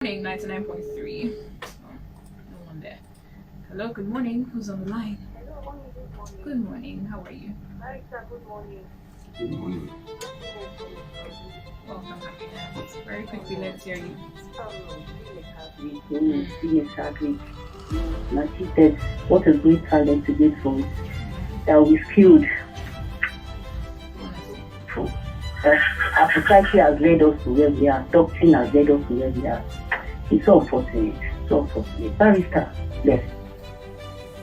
Morning, 99.3. Oh, no one there. Hello, good morning. Who's on the line? Good morning. How are you? Good morning. Good morning. Welcome, happiness. Very quickly, let's hear you. Being a Catholic, like he said, what a great talent to get for it. That we skilled. Our society has led us to where we are. Doctrine has led us to where we are. It's so unfortunate. So unfortunate. Barrister, yes.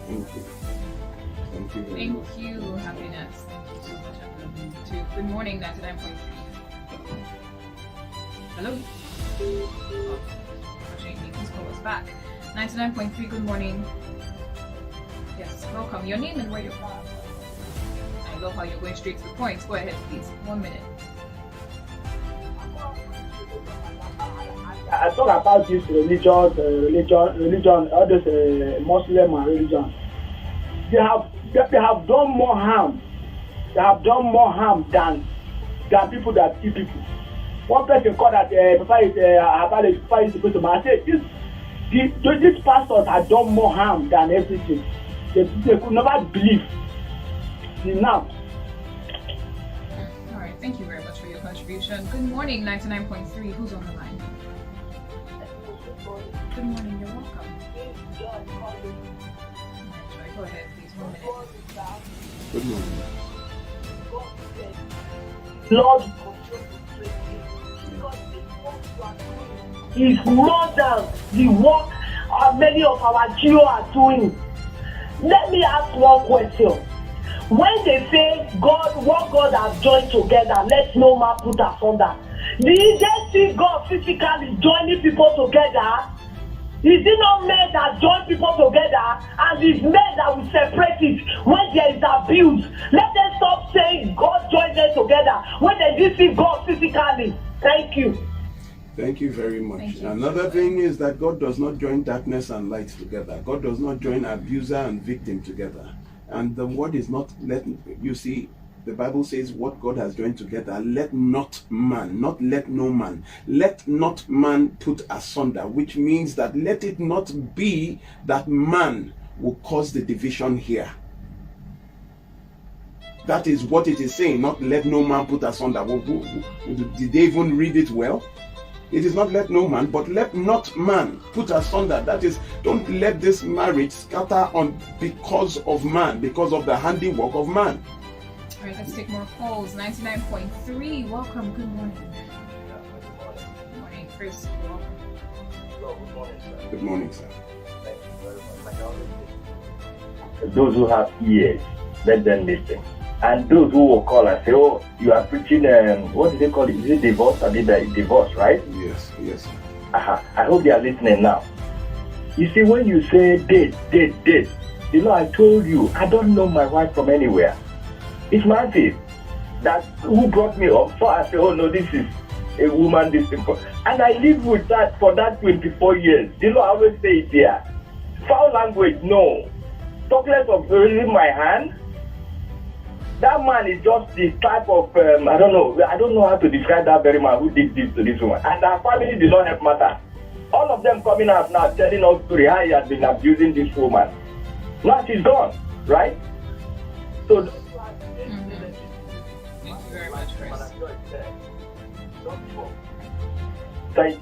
Thank you. Thank you very much. Thank you, happiness. Thank you so much. I love you too. Good morning, 99.3. Hello? Oh, unfortunately, please call us back. 99.3, good morning. Yes, welcome. Your name and where you're from. I love how you're going straight to the point. Go ahead, please. 1 minute. I talk about this religion, all this Muslim religion. They have done more harm. They have done more harm than people that kill people. One person called that Papa is supposed to. I said these pastors have done more harm than everything. They could never believe. Now. All right, thank you very much for your contribution. Good morning, 99.3. Who's on the line? Good morning, you're welcome. Go ahead, please. 1 minute. Good morning. Lord is more than the work many of our children are doing. Let me ask one question. When they say what God has joined together, let no man put asunder. Did they see God physically joining people together? Is it not men that join people together, and it's men that will separate it when there is abuse? Let them stop saying God joined them together when they did see God physically. Thank you. Thank you very much. Thank you. Another thing is that God does not join darkness and light together. God does not join abuser and victim together. And the word is not you see, the Bible says what God has joined together, let not man, not let no man, let not man put asunder, which means that let it not be that man will cause the division here. That is what it is saying, not let no man put asunder. Did they even read it well? It is not let no man, but let not man put asunder. That is, don't let this marriage scatter on because of man, because of the handiwork of man. All right, let's take more calls. 99.3. Welcome. Good morning. Good morning, Chris. Welcome. Good morning, sir. Those who have ears, let them listen. And those who will call and say, oh, you are preaching, what do they call it? Is it divorce? I mean, divorce, right? Yes, yes. I hope they are listening now. You see, when you say date, you know, I told you, I don't know my wife from anywhere. It's my faith that who brought me up. So I say, oh no, this is a woman, this simple. And I live with that for that 24 years. You know, I always say it here. Foul language, no. Talk less of raising my hand. That man is just the type of, I don't know how to describe that very man who did this to this woman. And our family did not help matter. All of them coming out now telling us story how he has been abusing this woman. Now she's gone, right? So, Thank you very much, Chris. thank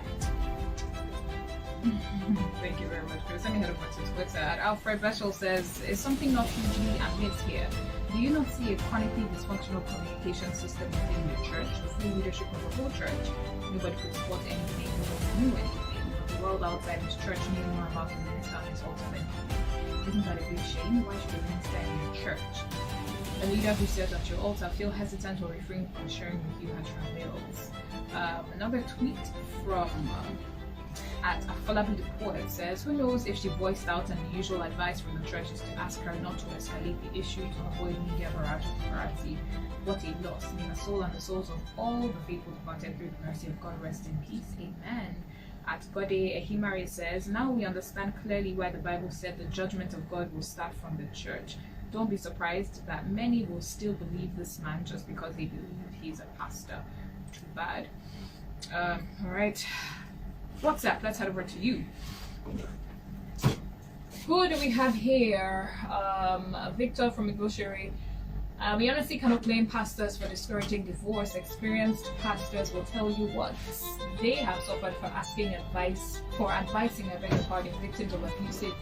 Thank you very much, Chris. Let me head over to Twitter. Alfred Beshel says, is something not hugely amiss here? Do you not see a chronically dysfunctional communication system within your church? The full leadership of the whole church. Nobody could spot anything, nobody knew anything. The world outside his church knew more about the minister and his altar than he. Isn't that a big shame? Why should a minister in your church, a leader who serves at your altar, feel hesitant or refrain from sharing with you her travails? Another tweet from at Afolabi the Poet says, who knows if she voiced out, and the usual advice from the church is to ask her not to escalate the issue to avoid media virality. What a loss. May the soul and the souls of all the faithful departed through the mercy of God rest in peace. Amen. At Gode Ehimari says, now we understand clearly why the Bible said the judgment of God will start from the church. Don't be surprised that many will still believe this man just because they believe he's a pastor. Too bad. All right. WhatsApp, let's head over to you. Who do we have here? Victor from Igoshere. We honestly cannot blame pastors for discouraging divorce. Experienced pastors will tell you what they have suffered for advising victims of abusive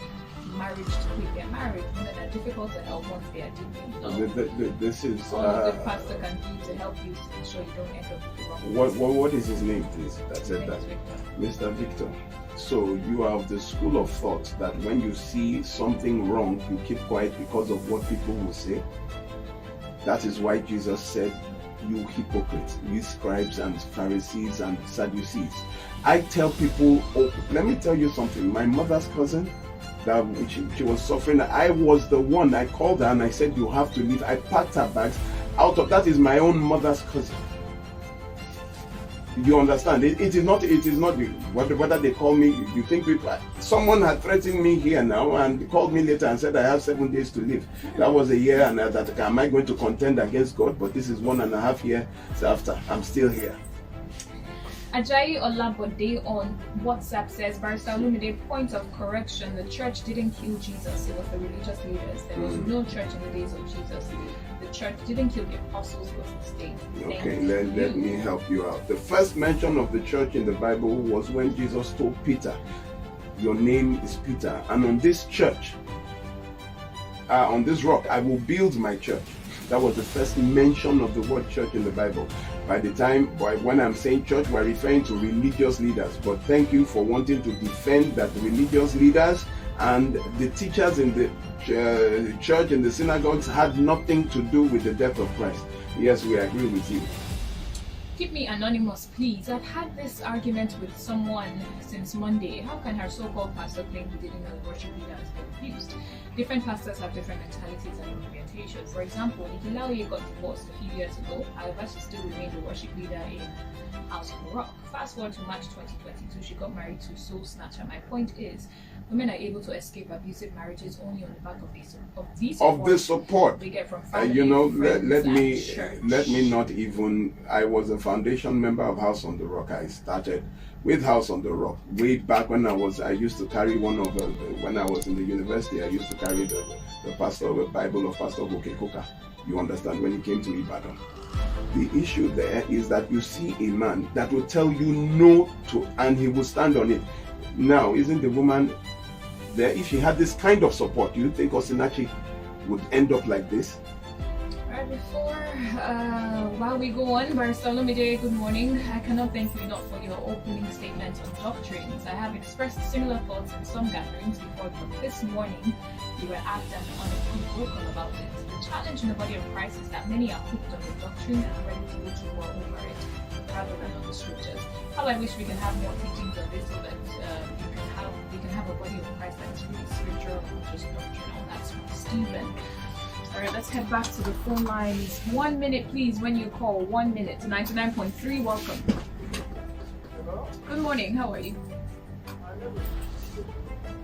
marriage to quit their marriage. Women are difficult to help once they are deeply loved. This is all a good pastor can do to help you to ensure you don't end up with the wrong person. What is his name, please? That's it. Mr. Victor. So you are of the school of thought that when you see something wrong, you keep quiet because of what people will say. That is why Jesus said, you hypocrites, you scribes and Pharisees and Sadducees. I tell people, let me tell you something. My mother's cousin, that she was suffering, I was the one. I called her and I said, you have to leave. I packed her bags out of that. Is my own mother's cousin. You understand? It is not whether they call me. You think someone had threatened me here now and called me later and said I have 7 days to live. That was a year, and that am I going to contend against God? But this is 1.5 years after. I'm still here. Ajayi Olabode on WhatsApp says, Barrister Olumide, point of correction, the church didn't kill Jesus, it was the religious leaders. There was no church in the days of Jesus. The church didn't kill the apostles, it was the state. Okay, let me help you out. The first mention of the church in the Bible was when Jesus told Peter, your name is Peter, and on this church, on this rock, I will build my church. That was the first mention of the word church in the Bible. When I'm saying church, we're referring to religious leaders. But thank you for wanting to defend that the religious leaders and the teachers in the church and the synagogues had nothing to do with the death of Christ. Yes, we agree with you. Keep me anonymous, please. I've had this argument with someone since Monday. How can her so-called pastor claim he didn't know the worship leader has been abused? Different pastors have different mentalities and orientations. For example, Nikilaoye got divorced a few years ago. However, she still remained the worship leader in House of the Rock. Fast forward to March 2022, she got married to Soul Snatcher. My point is, women are able to escape abusive marriages only on the back of the support they get from family, let me not even. I was a foundation member of House on the Rock. I started with House on the Rock way back when I used to carry when I was in the university. I used to carry the Bible of Pastor Koka. You understand, when he came to Ibadan. The issue there is that you see a man that will tell you no to, and he will stand on it. Now, isn't the woman there? If she had this kind of support, do you think Osinachi would end up like this? Right before, while we go on, Barrister Olumide, good morning. I cannot thank you enough for your opening statement on doctrines. I have expressed similar thoughts in some gatherings before, but this morning you were apt and unequivocal about it. The challenge in the body of Christ is that many are hooked on the doctrine and ready to go to war over it, rather than on the scriptures. How I wish we can have more teachings on this so that we can have a body of Christ that is really spiritual and not just doctrinal. That's from Stephen. All right, let's head back to the phone lines. 1 minute, please, when you call. 1 minute to 99.3. Welcome. Hello? Good morning. How are you?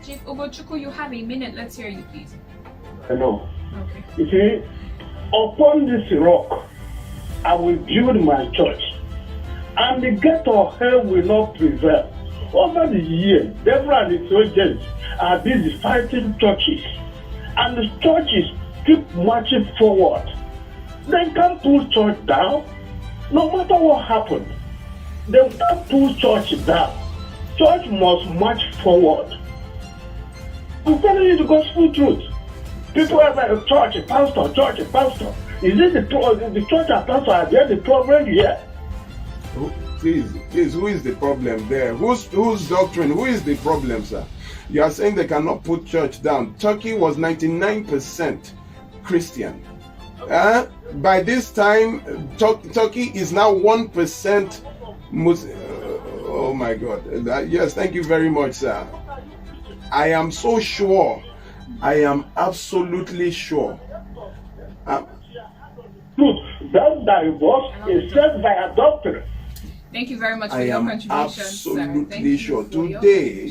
Chief Ogochukwu, you have a minute. Let's hear you, please. Hello. Okay. You see, upon this rock, I will build my church, and the gate of hell will not prevail. Over the years, devil and his soldiers are busy fighting churches, and the churches keep marching forward. They can't pull church down, no matter what happened. They can't pull church down. Church must march forward. I'm telling you the gospel truth. People are like church, pastor. Is it the church and pastor are there the problem here? Oh, please, who is the problem there? Whose doctrine? Who is the problem, sir? You are saying they cannot put church down. Turkey was 99% Christian. By this time, Turkey is now 1% Muslim. Oh my God. Yes, thank you very much, sir. I am so sure. I am absolutely sure. Truth, that divorce is set by a doctrine. Thank you very much for your contribution. I am absolutely sure. Today,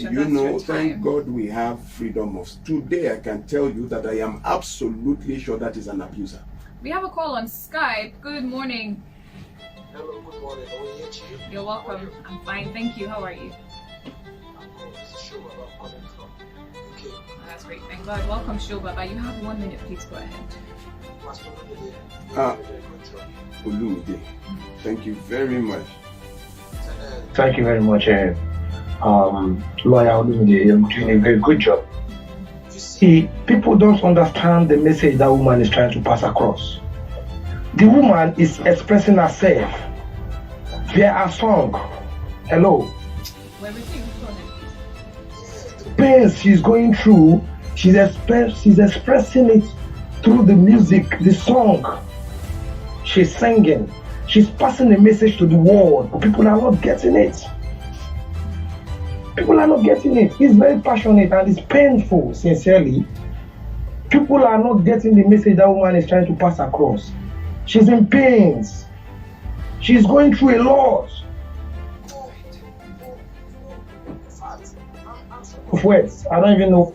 thank God we have freedom of. Today, I can tell you that I am absolutely sure that is an abuser. We have a call on Skype. Good morning. Hello, good morning. Onyinchi. You're welcome. I'm fine, thank you. How are you? That's great. Thank God. Welcome, Shoba. But you have 1 minute. Please go ahead. Olumide, thank you very much. Thank you very much, Lawyer Olumide. You're doing a very good job. See, people don't understand the message that woman is trying to pass across. The woman is expressing herself via a song. Hello. Pains she's going through, she's expressing it through the music, the song. She's singing. She's passing a message to the world, but people are not getting it. People are not getting it. It's very passionate and it's painful, sincerely. People are not getting the message that woman is trying to pass across. She's in pains. She's going through a lot. Of words. I don't even know.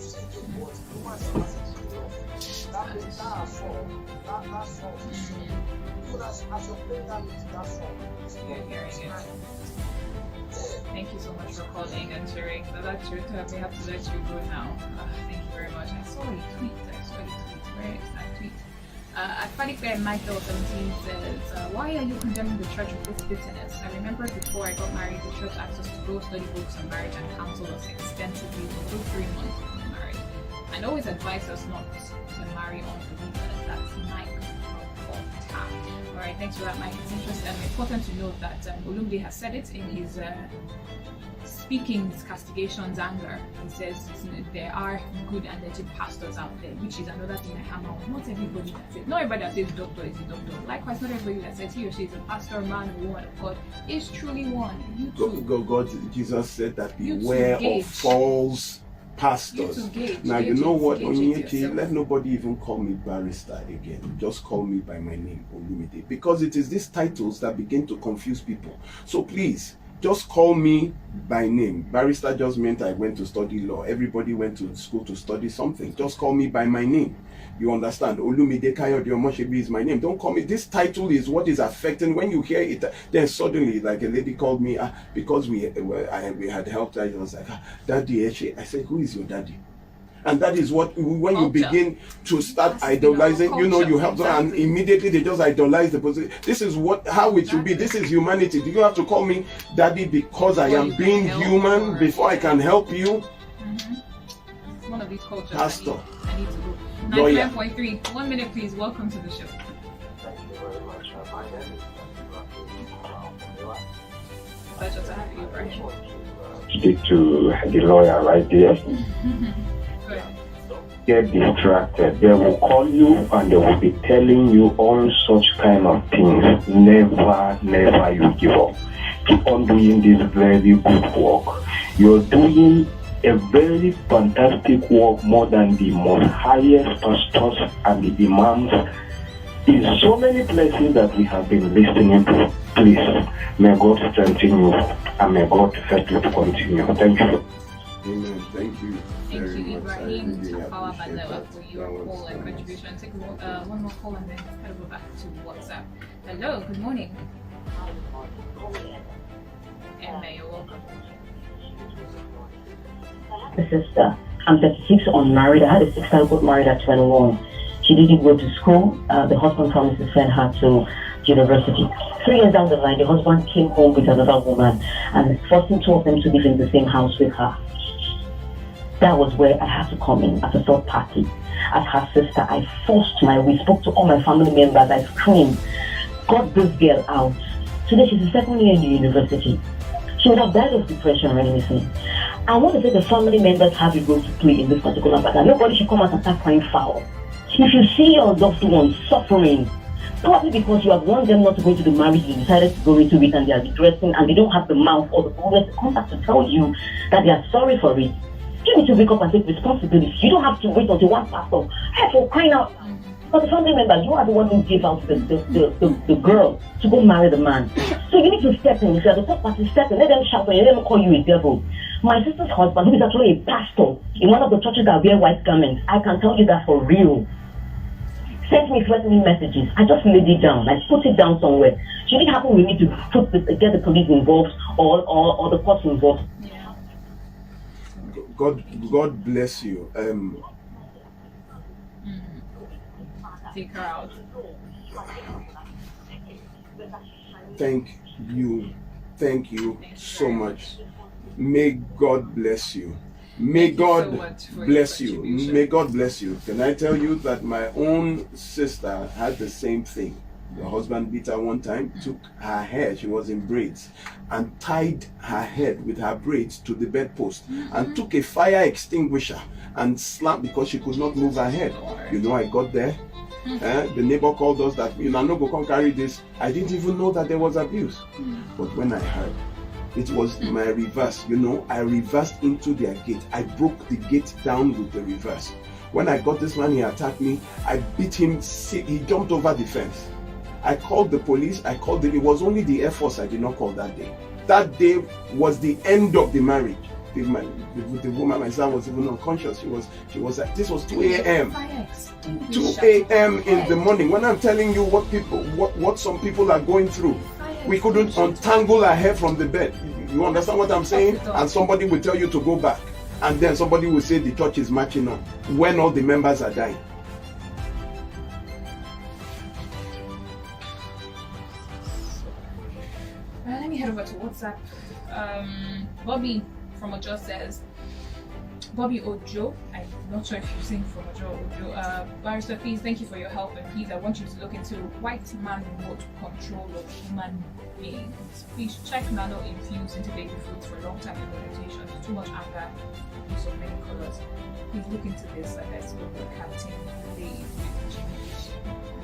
Thank you so much for calling and sharing. We have to let you go now. Thank you very much. I saw a tweet. Very exact tweet. Fadipe Michael 17 says, why are you condemning the church with this bitterness? I remember before I got married, the church asked us to go study books on marriage and counseled us extensively for 3 months before marriage. And always advised us not to marry unbelievers. That's Mike from TAP. Alright, thanks for that, Mike. It's interesting and important to note that Olumide has said it in his speakings, castigations, anger. He says there are good and legit pastors out there, which is another thing I hammer on. Not everybody that says, not everybody that says doctor is a doctor. Likewise, not everybody that says he or she is a pastor, man, or woman of God is truly one. You too. God, Jesus said that beware of false pastors. Now you know what, Onyinchi, let nobody even call me barrister again. Just call me by my name, Olumide, because it is these titles that begin to confuse people. So please, just call me by name. Barrister just meant I went to study law. Everybody went to school to study something. Just call me by my name. You understand? Olumide Kayode Omosebi is my name. Don't call me. This title is what is affecting. When you hear it, then suddenly, like a lady called me because we had helped her. I was like, Daddy. I said, who is your daddy? And that is what, when you begin to start idolizing, you know, you have to, and immediately they just idolize the position. This is how it should be. This is humanity. Do you have to call me daddy because I am being human before I can help you? It's one of these cultures. Pastor. I need to go. 99.3. 1 minute, please. Welcome to the show. Thank you very much. My name is Pleasure to have you, Brian. Speak to the lawyer right there. Get distracted. They will call you and they will be telling you all such kind of things. Never you give up. Keep on doing this very good work. You're doing a very fantastic work, more than the most highest pastors and the imams in so many places that we have been listening to. Please, may God strengthen you and may God help you to continue. Thank you. Amen. Thank you. Thank you, Ibrahim Tafawa Balewa, for your call and contribution. Take one more call and then head over back to WhatsApp. Hello, good morning. Emma, you're welcome. A sister. I'm 36, unmarried. I had a sister who got married at 21. She didn't go to school. The husband promised to send her to university. 3 years down the line, the husband came home with another woman and forcing 2 of them to live in the same house with her. That was where I had to come in as a third party. As her sister, I we spoke to all my family members. I screamed, got this girl out. Today she's in 2nd year in the university. She would have died of depression or anything. I want to say the family members have a role to play in this particular matter. Nobody should come out and start crying foul. If you see your loved ones suffering, probably because you have warned them not to go into the marriage, you decided to go into it and they are distressing and they don't have the mouth or the boldness to come back to tell you that they are sorry for it. You need to wake up and take responsibility. You don't have to wait until one pastor, hey, for crying out. But the family member, you are the one who gave out the girl to go marry the man. So you need to step in. If you are the third party, step in. Let them shout and let them call you a devil. My sister's husband, who is actually a pastor in one of the churches that wear white garments, I can tell you that for real, sent me threatening messages. I just laid it down. I put it down somewhere. She didn't happen with me to get the police involved or the court involved. God bless you. Take her out. Thank you so much. May God bless you. May God bless you. May God bless you. Can I tell you that my own sister had the same thing? The husband beat her one time, took her hair, she was in braids, and tied her head with her braids to the bedpost, and took a fire extinguisher and slammed because she could not move her head. You know, I got there. The neighbor called us that, you know, I'm not going to come carry this. I didn't even know that there was abuse. But when I heard, it was my reverse. You know, I reversed into their gate. I broke the gate down with the reverse. When I got this man, he attacked me. I beat him. He jumped over the fence. I called the police. It was only the Air Force I did not call that day. That day was the end of the marriage. The woman, my son, was even unconscious. She was this was 2 a.m. 2 a.m. in the morning. When I'm telling you what some people are going through, we couldn't untangle our hair from the bed. You understand what I'm saying? And somebody will tell you to go back, and then somebody will say the church is marching on when all the members are dying. Let me head over to WhatsApp. Bobby from Ojo says, Bobby Ojo, I'm not sure if you sing from Ojo. Barrister, please, thank you for your help, and please, I want you to look into white man remote control of human beings. Please check nano-infused into baby foods for long time implementation. Too much anger, use of many colors. Please look into this. Like I spoke with Captain Lee.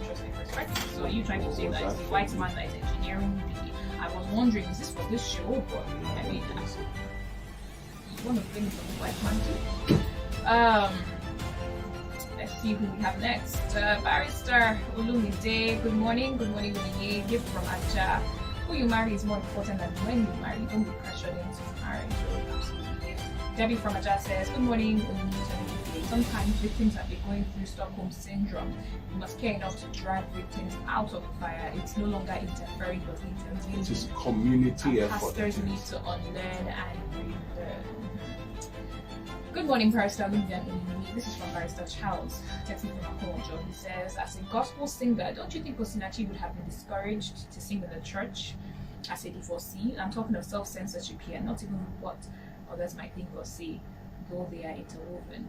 Interesting perspective. So you trying to say that it's the white man that is engineering the... I was wondering, is this for this show? But I mean, that's one of the things of the white man too. Let's see who we have next. Barrister Olumide. Good morning, Onyinchi. Gift from Aja. Who you marry is more important than when you marry. Don't be pressured into marriage. Absolutely. Debbie from Aja says, good morning, Onyinchi. Sometimes victims have been going through Stockholm syndrome. You must care enough to drag victims out of the fire. It's no longer interfering but intervening. It is community effort. Pastors need to unlearn and relearn. Good morning, Barrister Olumide. This is from Barrister Charles, texting from Akomojo. He says, as a gospel singer, don't you think Osinachi would have been discouraged to sing in the church as a divorcee? I'm talking of self-censorship here, not even what others might think or say, though they are interwoven.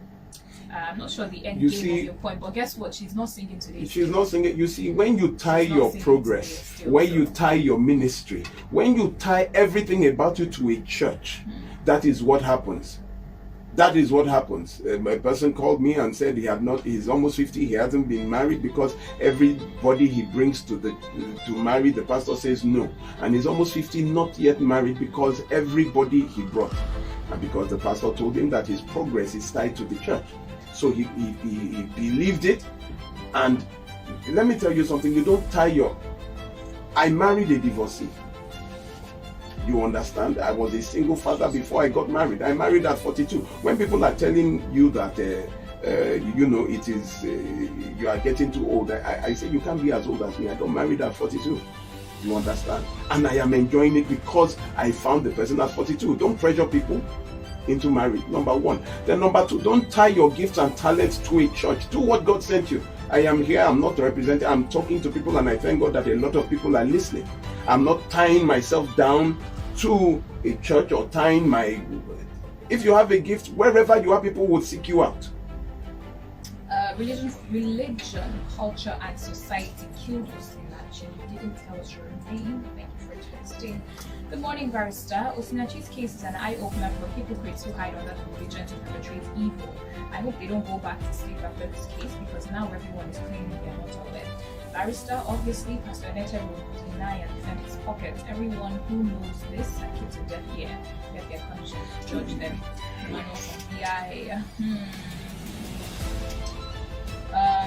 I'm not sure the end game of your point, but guess what? She's not singing today. She's not singing. You see, when you tie your progress, when you tie your ministry, when you tie everything about you to a church, that is what happens. That is what happens. A person called me and said he's almost 50, he hasn't been married because everybody he brings to marry, the pastor says no. And he's almost 50, not yet married because everybody he brought. And because the pastor told him that his progress is tied to the church. So he believed it. And let me tell you something, you don't tie I married a divorcee. You understand? I was a single father before I got married. I married at 42. When people are telling you that, you know, it is, you are getting too old, I say you can't be as old as me. I got married at 42. You understand? And I am enjoying it because I found the person at 42. Don't pressure people into marriage, number one. Then number two, don't tie your gifts and talents to a church. Do what God sent you. I am here, I'm not representing, I'm talking to people, and I thank God that a lot of people are listening. I'm not tying myself down to a church or tying my... If you have a gift, wherever you are, people will seek you out. Religion, culture, and society killed Osinachi. You didn't tell us your name. Thank you for texting. Good morning, Barrister. Osinachi's case is an eye-opener for hypocrites who hide under the religion to perpetrate evil. I hope they don't go back to sleep after this case because now everyone is claiming they're not aware. Barrister, obviously, Pastor Nete will deny and defend his pockets. Everyone who knows this and keeps a deaf ear, let their conscience judge them. Manuel from BI.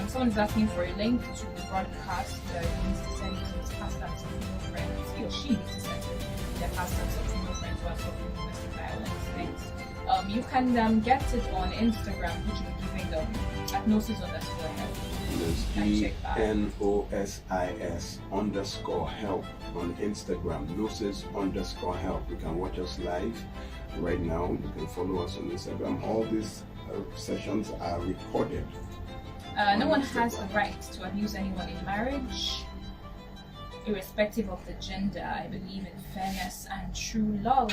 Someone is asking for a link to the broadcast. He needs to send it to his pastor and some female friends. He or she needs to send it to their pastor and some female friends who are suffering domestic violence. Thanks. You can get it on Instagram, which will be giving them at Gnosis_help. GNOSIS_help on Instagram. Gnosis_help. You can watch us live right now. You can follow us on Instagram. All these sessions are recorded. No one has the right to abuse anyone in marriage, irrespective of the gender. I believe in fairness and true love.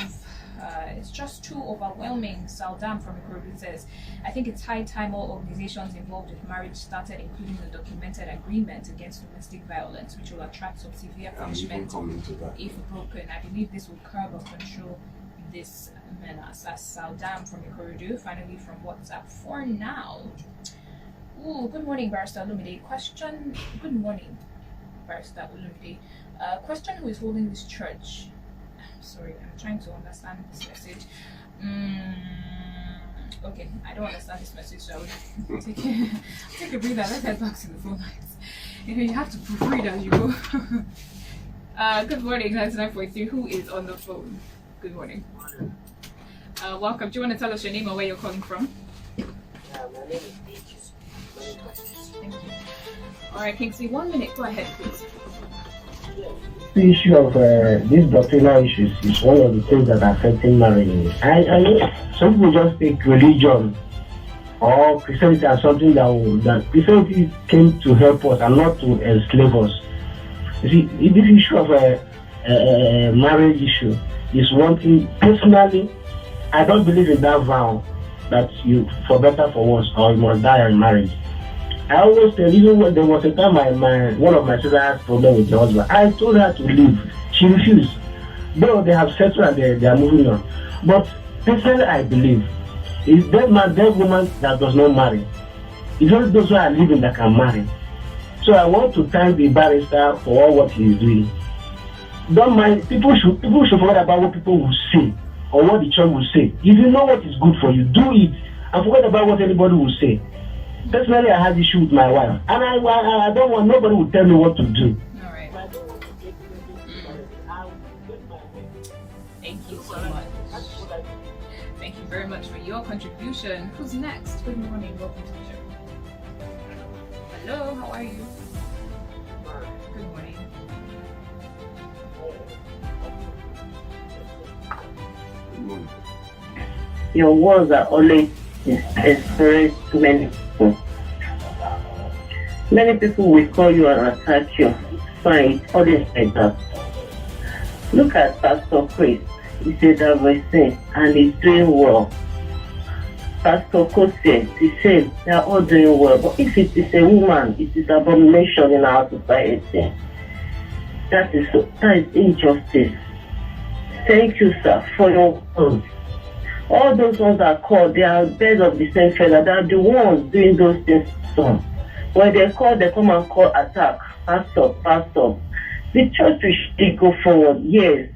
It's just too overwhelming. Saldam from Ikorodu says, I think it's high time all organizations involved with marriage started including a documented agreement against domestic violence, which will attract some severe punishment if broken. I believe this will curb or control this menace. That's Saldam from Ikorodu. Finally from WhatsApp for now. Ooh, good morning, Barrister Olumide. Question. Good morning, Barrister Olumide. Question: who is holding this church? Sorry, I'm trying to understand this message. Okay, I don't understand this message, so I'll take a breather. Let's head back to the phone lines. You have to proofread as you go. Good morning, 99.3. Who is on the phone? Good morning. Welcome. Do you want to tell us your name or where you're calling from? My name is Beaches. Thank you. All right, Kingsley, 1 minute. Go ahead, please. The issue of these doctrinal issues is one of the things that are affecting marriages. I some people just take religion or Christianity as something that Christianity came to help us and not to enslave us. You see, this issue of a marriage issue is one thing. Personally, I don't believe in that vow that you, for better for worse, or you must die in marriage. I always tell, even when there was a time one of my sisters had problem with the husband, I told her to leave. She refused. Though they have settled and they are moving on. But personally, I believe it's that man, that woman that does not marry. It's only those who are living that can marry. So I want to thank the barrister for all what he is doing. Don't mind, people should forget about what people will say or what the church will say. If you know what is good for you, do it and forget about what anybody will say. Personally, I had issue with my wife, and I don't want nobody will tell me what to do. All right. Thank you so much. Thank you very much for your contribution. Who's next? Good morning. Welcome to the show. Hello. How are you? Good morning. Good morning. Your words are always inspiring to many people. Many people will call you and attack you. Fine, always like that. Look at Pastor Chris. He said that we're saying, and he's doing well. Pastor Kose, he said they are all doing well. But if it is a woman, it is abomination in our society. That is injustice. Thank you, sir, for your words. All those ones are called, they are birds of the same feather. They are the ones doing those things. So when they call, they come and call attack. Pastor. The church will still go forward, yes.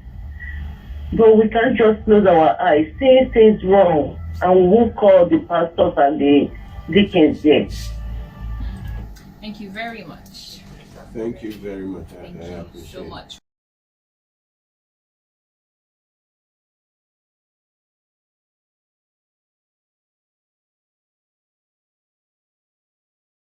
But we can't just close our eyes, saying things wrong, and we will call the pastors and the deacons there. Thank you very much. Thank you very much. Thank I you appreciate so it. much.